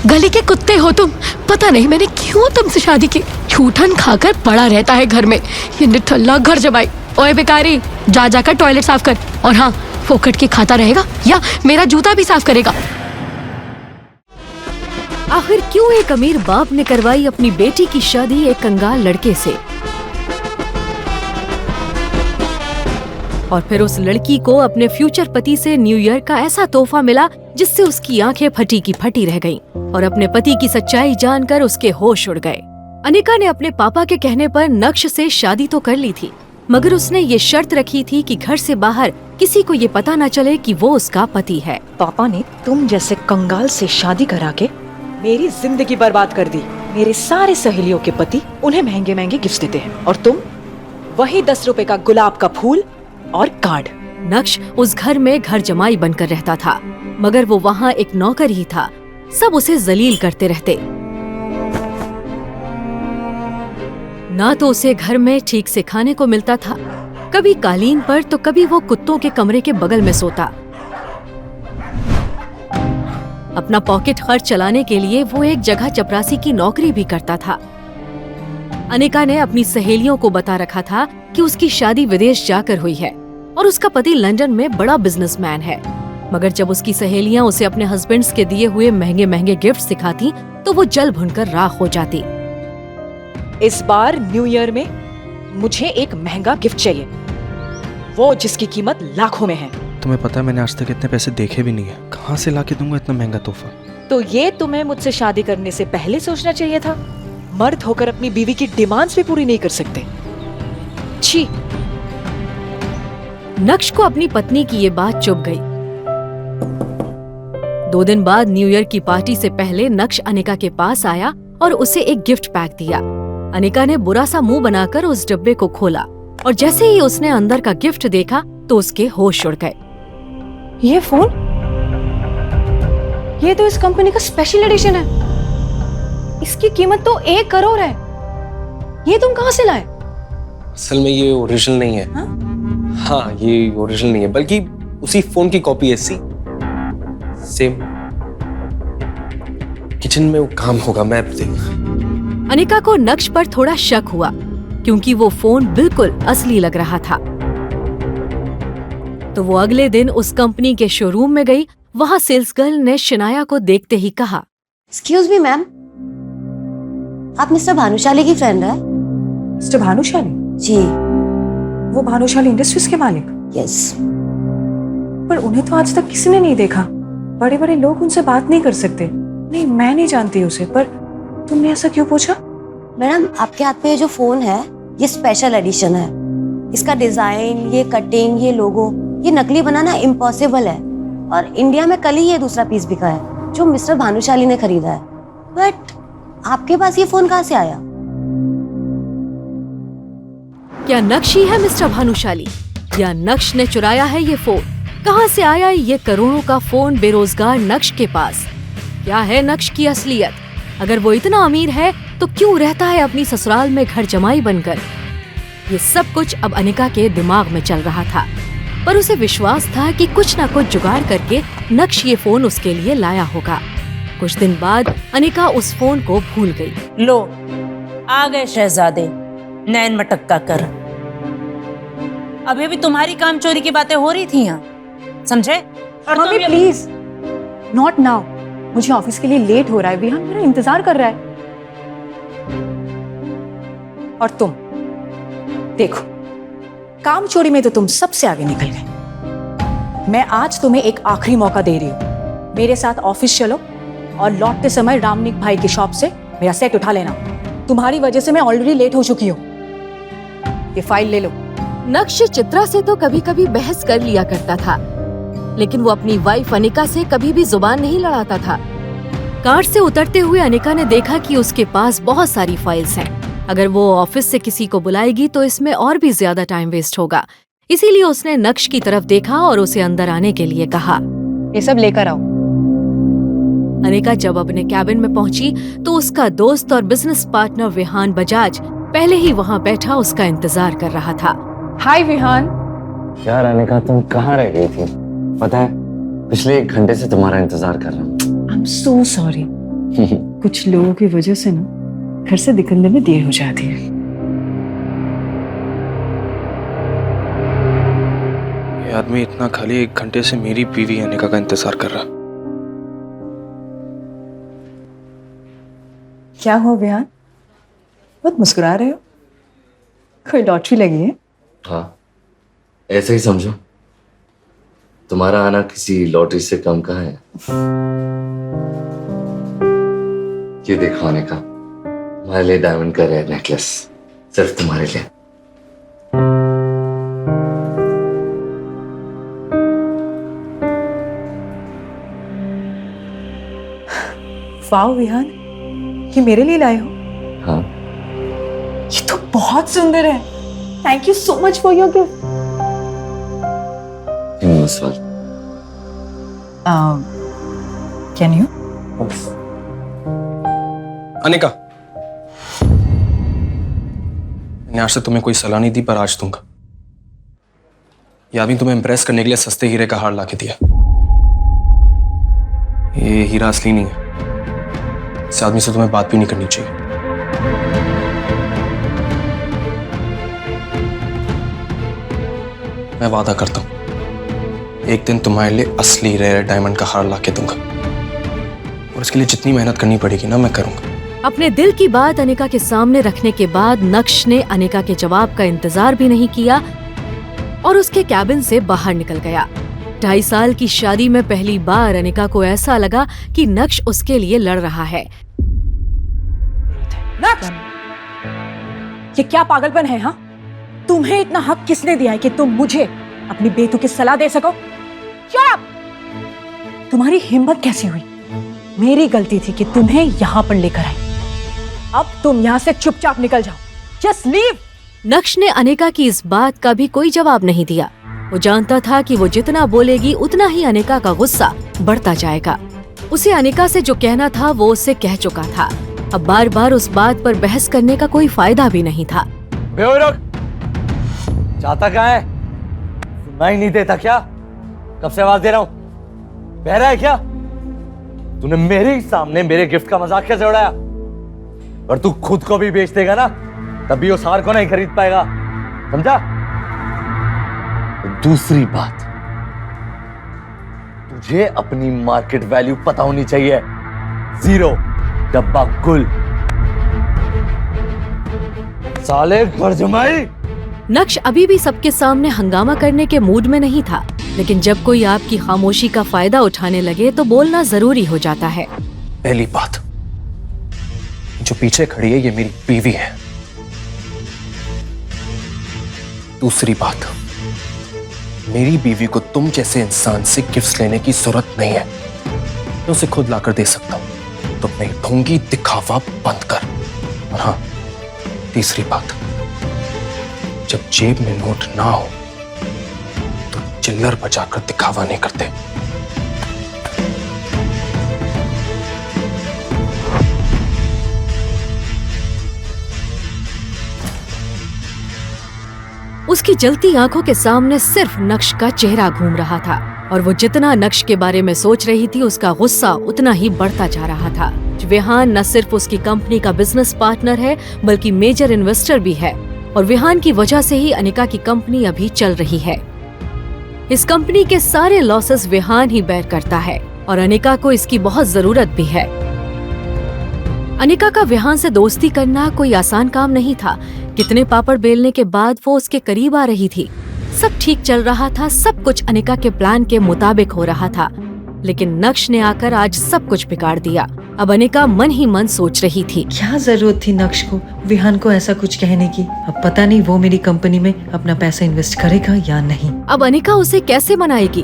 गली के कुत्ते हो तुम। पता नहीं मैंने क्यों तुमसे शादी की। छूठन खाकर पड़ा रहता है घर में, ये निठल्ला घर जमाई। ओए बेकारी, जा जाकर टॉयलेट साफ कर। और हाँ, फोकट की खाता रहेगा या मेरा जूता भी साफ करेगा। आखिर क्यों एक अमीर बाप ने करवाई अपनी बेटी की शादी एक कंगाल लड़के से, और फिर उस लड़की को अपने फ्यूचर पति से न्यू ईयर का ऐसा तोहफा मिला जिससे उसकी आंखें फटी की फटी रह गईं और अपने पति की सच्चाई जानकर उसके होश उड़ गए। अनिका ने अपने पापा के कहने पर नक्श से शादी तो कर ली थी, मगर उसने ये शर्त रखी थी कि घर से बाहर किसी को ये पता न चले कि वो उसका पति है। पापा ने तुम जैसे कंगाल से शादी करा के मेरी जिंदगी बर्बाद कर दी। मेरे सारे सहेलियों के पति उन्हें महंगे महंगे गिफ्ट देते हैं और तुम वही 10 रुपए का गुलाब का फूल और कार्ड। नक्श उस घर में घर जमाई बनकर रहता था, मगर वो वहाँ एक नौकर ही था। सब उसे जलील करते रहते। ना तो उसे घर में ठीक से खाने को मिलता था, कभी कालीन पर तो कभी वो कुत्तों के कमरे के बगल में सोता। अपना पॉकेट खर्च चलाने के लिए वो एक जगह चपरासी की नौकरी भी करता था। अनिका ने अपनी सहेलियों को बता रखा था कि उसकी शादी विदेश जाकर हुई है और उसका पति लंदन में बड़ा बिजनेसमैन है। मगर जब उसकी सहेलियां उसे अपने हस्बैंड्स के दिए हुए महंगे महंगे गिफ्ट्स दिखाती तो वो जल भुनकर राख हो जाती। इस बार न्यू ईयर में मुझे एक महंगा गिफ्ट चाहिए, वो जिसकी कीमत लाखों में है। तुम्हें पता है मैंने आज तक इतने पैसे देखे भी नहीं है, कहाँ से लाके दूंगा इतना महंगा तोहफा। तो ये तुम्हें मुझसे शादी करने से पहले सोचना चाहिए था। मर्द होकर अपनी बीवी की डिमांड्स भी पूरी नहीं कर सकते। छी। नक्श को अपनी पत्नी की ये बात चुभ गई। 2 दिन बाद न्यू ईयर की पार्टी से पहले नक्श अनिका के पास आया और उसे एक गिफ्ट पैक दिया। अनिका ने बुरा सा मुंह बनाकर उस डब्बे को खोला और जैसे ही उसने अंदर का गिफ्ट देखा तो उसके होश उड़ गए। ये फोन, ये तो इस कंपनी का स्पेशल एडिशन है। इसकी कीमत तो 1 करोड़ है। ये तुम कहाँ से लाए? असल में ये ओरिजिनल नहीं है। हाँ, ये ओरिजिनल नहीं है, बल्कि उसी फोन की कॉपी है। सेम किचन में वो काम होगा, मैं देख। अनिका को नक्श पर थोड़ा शक हुआ क्योंकि वो फोन बिल्कुल असली लग रहा था। तो वो अगले दिन उस कंपनी के शोरूम में गई। वहाँ सेल्स गर्ल ने शनाया को देखते ही कहा, एक्सक्यूज मी मैम, आप मिस्टर भानुशाली की फ्रेंड है? मिस्टर भानुशाली? जी। वो भानुशाली इंडस्ट्रीज के मालिक? यस। पर उन्हें तो आज तक किसी ने नहीं देखा। बड़े बड़े लोग उनसे बात नहीं कर सकते। नहीं, मैं नहीं जानती उसे, पर तुमने ऐसा क्यों पूछा? मैडम, आपके हाथ में ये जो फोन है ये स्पेशल एडिशन है। इसका डिजाइन, ये कटिंग, ये लोगो, ये नकली बनाना इम्पॉसिबल है और इंडिया में कल ही ये दूसरा पीस बिका है जो मिस्टर भानुशाली ने खरीदा है। बट आपके पास ये फोन कहाँ से आया? क्या नक्श ही है मिस्टर भानुशाली या नक्श ने चुराया है ये फोन? कहाँ से आया ये करोड़ों का फोन बेरोजगार नक्श के पास? क्या है नक्श की असलियत? अगर वो इतना अमीर है तो क्यों रहता है अपनी ससुराल में घर जमाई बनकर? ये सब कुछ अब अनिका के दिमाग में चल रहा था, पर उसे विश्वास था कि कुछ न कुछ जुगाड़ करके नक्श ये फोन उसके लिए लाया होगा। कुछ दिन बाद अनिका उस फोन को भूल गई। लो, आ गए शहजादे, नैन मटक्का कर। अभी भी तुम्हारी काम चोरी की बातें हो रही थी यहाँ, समझे? और मम्मी प्लीज, नॉट नाउ। मुझे ऑफिस के लिए लेट हो रहा है। विहान मेरा इंतजार कर रहा है। और तुम देखो, काम चोरी में तो तुम सबसे आगे निकल गए। मैं आज तुम्हें एक आखिरी मौका दे रही हूँ। मेरे साथ ऑफिस चलो और लौटते समय रामनिक भाई की शॉप से मेरा सेट उठा लेना। तुम्हारी वजह से मैं ऑलरेडी लेट हो चुकी हूँ। ये फाइल ले लो। नक्श चित्रा से तो कभी कभी बहस कर लिया करता था, लेकिन वो अपनी वाइफ अनिका से कभी भी जुबान नहीं लड़ाता था। कार से उतरते हुए अनिका ने देखा कि उसके पास बहुत सारी फाइल्स हैं। अगर वो ऑफिस से किसी को बुलाएगी तो इसमें और भी ज्यादा टाइम वेस्ट होगा। इसीलिए उसने नक्श की तरफ देखा और उसे अंदर आने के लिए कहा, ये सब लेकर आओ। अनिका जब अपने कैबिन में पहुंची तो उसका दोस्त और बिजनेस पार्टनर विहान बजाज पहले ही वहां बैठा उसका इंतजार कर रहा था। हाय विहान। यार अनिका, तुम कहाँ रह गई थी? पता है, पिछले 1 घंटे से तुम्हारा इंतजार कर रहा हूँ। I am so sorry. कुछ लोगों की वजह से ना घर से निकलने में देर हो जाती है। ये आदमी इतना खाली 1 घंटे से मेरी बीवी अनिका का इंतजार कर रहा। क्या हुआ विहान, बहुत मुस्कुरा रहे हो? कोई लॉटरी लगी है? हाँ, ऐसे ही समझो। तुम्हारा आना किसी लॉटरी से कम का है। ये देखो अनिका, तुम्हारे लिए डायमंड का रेयर नेकलेस, सिर्फ तुम्हारे लिए। वाओ विहान, ये मेरे लिए लाए हो? हाँ, ये तो बहुत सुंदर है। Thank you so much for your gift. Can you? Anika, मैंने आज से तुम्हें कोई सलाह नहीं दी, पर आज दूंगा। ये आदमी तुम्हें इंप्रेस करने के लिए सस्ते हीरे का हार लाके दिया। ये हीरा असली नहीं है। इस आदमी से तुम्हें बात भी नहीं करनी चाहिए। मैं वादा करता हूं, एक दिन तुम्हारे लिए असली रेयर डायमंड का हार लाके दूंगा, और इसके लिए जितनी मेहनत करनी पड़ेगी ना, मैं करूंगा। अपने दिल की बात अनिका के सामने रखने के बाद नक्श ने अनिका के जवाब का इंतजार भी नहीं किया और उसके कैबिन से बाहर निकल गया। 2.5 साल की शादी में पहली बार अनिका को ऐसा लगा कि नक्श उसके लिए लड़ रहा है। नक्श, ये क्या पागलपन है? हाँ, तुम्हें इतना हक किसने दिया है कि तुम मुझे अपनी बेटू की सलाह दे सको? Shut up! तुम्हारी हिम्मत कैसी हुई? मेरी गलती थी कि तुम्हें यहां पर लेकर आई। अब तुम यहां से चुपचाप निकल जाओ। Just leave. नक्श ने अनिका की इस बात का भी कोई जवाब नहीं दिया। वो जानता था कि वो जितना बोलेगी उतना ही अनिका का गुस्सा बढ़ता जाएगा। उसे अनिका से जो कहना था वो उससे कह चुका था। अब बार बार उस बात पर बहस करने का कोई फायदा भी नहीं था। जाता कहाँ है? सुनाई नहीं देता क्या? कब से आवाज दे रहा हूँ? बह रहा है क्या? तूने मेरे ही सामने मेरे गिफ्ट का मजाक कैसे उड़ाया? और तू खुद को भी बेच देगा ना, तब भी उस हार को नहीं खरीद पाएगा, समझा? दूसरी बात, तुझे अपनी मार्केट वैल्यू पता होनी चाहिए। 0, डब्बा गुल। साले घर जमाई। नक्श अभी भी सबके सामने हंगामा करने के मूड में नहीं था, लेकिन जब कोई आपकी खामोशी का फायदा उठाने लगे तो बोलना जरूरी हो जाता है। पहली बात, जो पीछे खड़ी है ये मेरी बीवी है। दूसरी बात, मेरी बीवी को तुम जैसे इंसान से गिफ्ट्स लेने की जरूरत नहीं है। मैं उसे खुद लाकर दे सकता हूं। तो नहीं, ढोंगी दिखावा बंद कर। और हाँ, तीसरी बात, जब जेब में नोट ना हो तो चिल्लर बजाकर दिखावा नहीं करते। उसकी जलती आंखों के सामने सिर्फ नक्श का चेहरा घूम रहा था और वो जितना नक्श के बारे में सोच रही थी उसका गुस्सा उतना ही बढ़ता जा रहा था। विहान न सिर्फ उसकी कंपनी का बिजनेस पार्टनर है बल्कि मेजर इन्वेस्टर भी है और विहान की वजह से ही अनिका की कंपनी अभी चल रही है। इस कंपनी के सारे लॉसेस विहान ही बेयर करता है और अनिका को इसकी बहुत जरूरत भी है। अनिका का विहान से दोस्ती करना कोई आसान काम नहीं था। कितने पापड़ बेलने के बाद वो उसके करीब आ रही थी। सब ठीक चल रहा था, सब कुछ अनिका के प्लान के मुताबिक हो रहा था, लेकिन नक्श ने आकर आज सब कुछ बिगाड़ दिया। अब अनिका मन ही मन सोच रही थी, क्या जरूरत थी नक्श को विहान को ऐसा कुछ कहने की? अब पता नहीं वो मेरी कंपनी में अपना पैसा इन्वेस्ट करेगा या नहीं। अब अनिका उसे कैसे मनाएगी?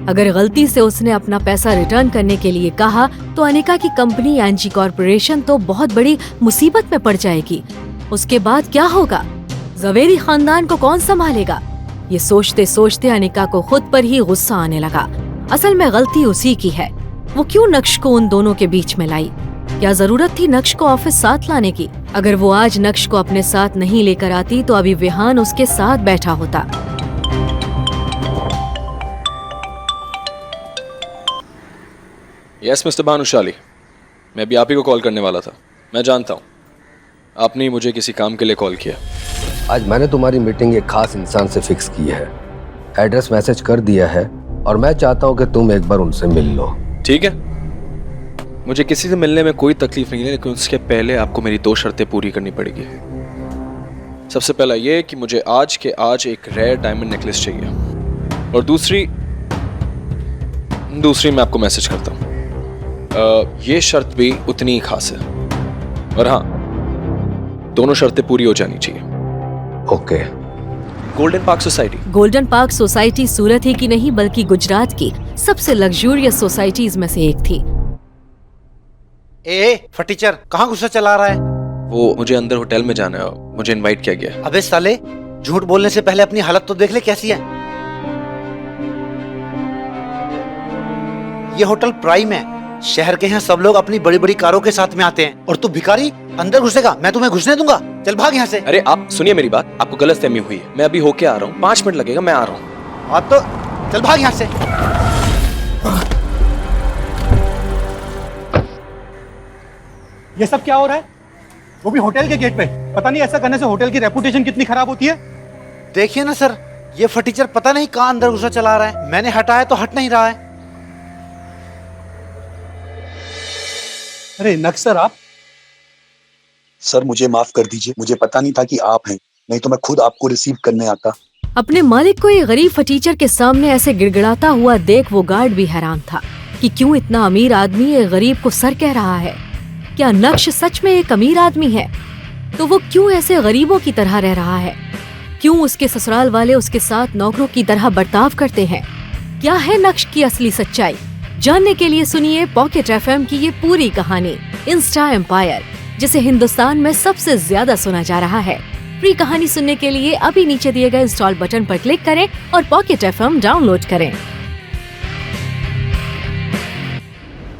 अगर गलती से उसने अपना पैसा रिटर्न करने के लिए कहा तो अनिका की कंपनी एनजी कॉर्पोरेशन तो बहुत बड़ी मुसीबत में पड़ जाएगी। उसके बाद क्या होगा? जवेरी खानदान को कौन संभालेगा? ये सोचते सोचते अनिका को खुद पर ही गुस्सा आने लगा। असल में गलती उसी की है। वो क्यों नक्श को उन दोनों के बीच में लाई? क्या जरूरत थी नक्श को ऑफिस साथ लाने की? अगर वो आज नक्श को अपने साथ नहीं लेकर आती तो अभी विहान उसके साथ बैठा होता। यस मिस्टर भानुशाली, मैं भी आप ही को कॉल करने वाला था। मैं जानता हूँ आपने ही मुझे किसी काम के लिए कॉल किया। आज मैंने तुम्हारी मीटिंग एक खास इंसान से फिक्स की है। एड्रेस मैसेज कर दिया है और मैं चाहता हूँ कि तुम एक बार उनसे मिल लो। ठीक है, मुझे किसी से मिलने में कोई तकलीफ नहीं है, लेकिन उसके पहले आपको मेरी 2 शर्तें पूरी करनी पड़ेगी। सबसे पहला ये कि मुझे आज के आज एक रेयर डायमंड नेकलेस चाहिए, और दूसरी मैं आपको मैसेज करता हूँ। ये शर्त भी उतनी ही खास है, और हाँ, दोनों शर्तें पूरी हो जानी चाहिए। Okay. Golden park society. Golden park society Surat ही की नहीं बल्कि गुजरात की सबसे लग्जूरियस सोसाइटीज में से एक थी। फटीचर कहाँ गुस्सा चला रहा है? वो मुझे अंदर होटल में जाना है, मुझे इनवाइट किया गया है। अबे साले, झूठ बोलने से पहले अपनी हालत तो देख ले कैसी है। ये होटल प्राइम है, शहर के यहाँ सब लोग अपनी बड़ी बड़ी कारों के साथ में आते हैं, और तू भिखारी अंदर घुसेगा? मैं तुम्हें घुसने दूंगा? चल भाग यहाँ से। अरे आप सुनिए मेरी बात, आपको गलतफहमी हुई है। मैं अभी होके आ रहा हूँ, 5 मिनट लगेगा, मैं आ रहा हूँ। हाँ तो चल भाग यहाँ से। ये सब क्या हो रहा है? वो भी होटल के गेट पे। पता नहीं ऐसा करने से होटल की रेपुटेशन कितनी खराब होती है। देखिए ना सर, ये फटीचर पता नहीं कहाँ अंदर गुस्सा चला रहा है। मैंने हटाया तो हट नहीं रहा है। अरे नक्श सर, आप? सर मुझे माफ कर दीजिए, मुझे पता नहीं था कि आप हैं, नहीं तो मैं खुद आपको रिसीव करने आता। अपने मालिक को एक गरीब फटीचर के सामने ऐसे गिड़गिड़ाता हुआ देख वो गार्ड भी हैरान था कि क्यों इतना अमीर आदमी एक गरीब को सर कह रहा है। क्या नक्श सच में एक अमीर आदमी है? तो वो क्यों ऐसे गरीबों की तरह रह रहा है? क्यों उसके ससुराल वाले उसके साथ नौकरों की तरह बर्ताव करते हैं? क्या है नक्श की असली सच्चाई? जानने के लिए सुनिए पॉकेट एफएम की ये पूरी कहानी, इंस्टा एम्पायर, जिसे हिंदुस्तान में सबसे ज्यादा सुना जा रहा है। फ्री कहानी सुनने के लिए अभी नीचे दिए गए इंस्टॉल बटन पर क्लिक करें और पॉकेट एफएम डाउनलोड करें।